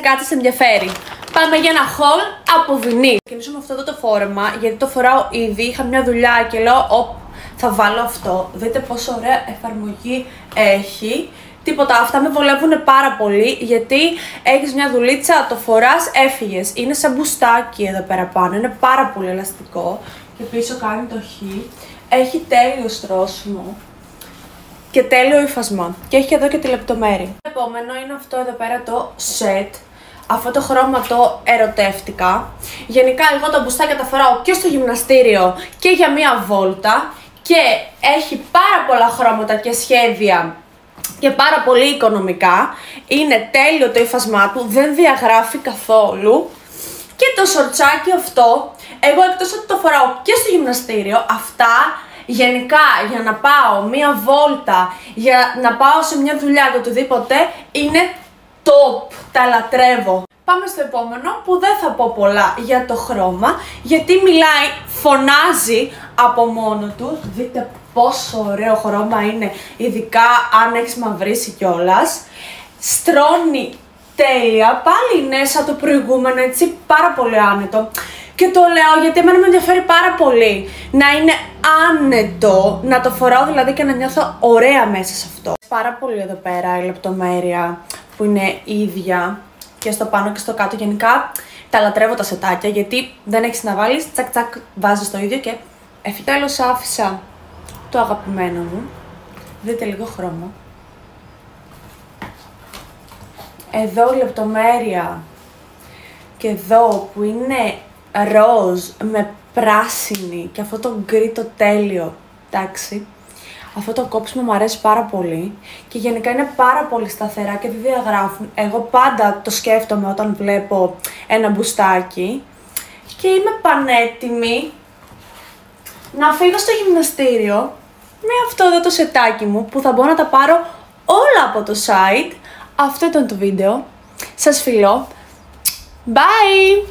Κάτσε, σε ενδιαφέρει. Πάμε για ένα haul από βινίλ. Ξεκινήσω με αυτό εδώ το φόρεμα, γιατί το φοράω ήδη. Είχα μια δουλειά και λέω, θα βάλω αυτό. Δείτε πόσο ωραία εφαρμογή έχει. Τίποτα, αυτά με βολεύουν πάρα πολύ, γιατί έχεις μια δουλίτσα, το φοράς, έφυγες. Είναι σαν μπουστάκι εδώ πέρα πάνω, είναι πάρα πολύ ελαστικό. Και πίσω κάνει το χ. Έχει τέλειο στρώσιμο και τέλειο υφασμα. Και έχει εδώ και τη λεπτομέρεια. Το επόμενο είναι αυτό εδώ πέρα το set. Αυτό το χρώμα το ερωτεύτηκα. Γενικά εγώ τα μπουστάκια τα φοράω και στο γυμναστήριο και για μία βόλτα. Και έχει πάρα πολλά χρώματα και σχέδια και πάρα πολύ οικονομικά. Είναι τέλειο το υφασμά του, δεν διαγράφει καθόλου. Και το σορτσάκι αυτό, εγώ εκτός ότι το φοράω και στο γυμναστήριο, αυτά γενικά για να πάω μία βόλτα, για να πάω σε μια δουλειά και οτιδήποτε, είναι top, τα λατρεύω. Πάμε στο επόμενο που δεν θα πω πολλά για το χρώμα, γιατί μιλάει, φωνάζει από μόνο του. Δείτε πόσο ωραίο χρώμα είναι, ειδικά αν έχεις μαυρίσει κιόλας. Στρώνει τέλεια, πάλι είναι σαν το προηγούμενο, έτσι, πάρα πολύ άνετο. Και το λέω γιατί εμένα με ενδιαφέρει πάρα πολύ να είναι άνετο, να το φοράω δηλαδή και να νιώθω ωραία μέσα σε αυτό. Πάρα πολύ εδώ πέρα η λεπτομέρεια που είναι ίδια και στο πάνω και στο κάτω. Γενικά τα λατρεύω τα σετάκια, γιατί δεν έχεις να βάλεις, τσακ τσακ βάζεις το ίδιο και έφυγε. Τέλος άφησα το αγαπημένο μου, δείτε λίγο χρώμα. Εδώ η λεπτομέρεια και εδώ που είναι ροζ με πράσινη και αυτό το γκρι το τέλειο, εντάξει. Αυτό το κόψιμο μου αρέσει πάρα πολύ και γενικά είναι πάρα πολύ σταθερά και δεν διαγράφουν. Εγώ πάντα το σκέφτομαι όταν βλέπω ένα μπουστάκι και είμαι πανέτοιμη να φύγω στο γυμναστήριο με αυτό εδώ το σετάκι μου που θα μπορώ να τα πάρω όλα από το site. Αυτό ήταν το βίντεο. Σας φιλώ. Bye!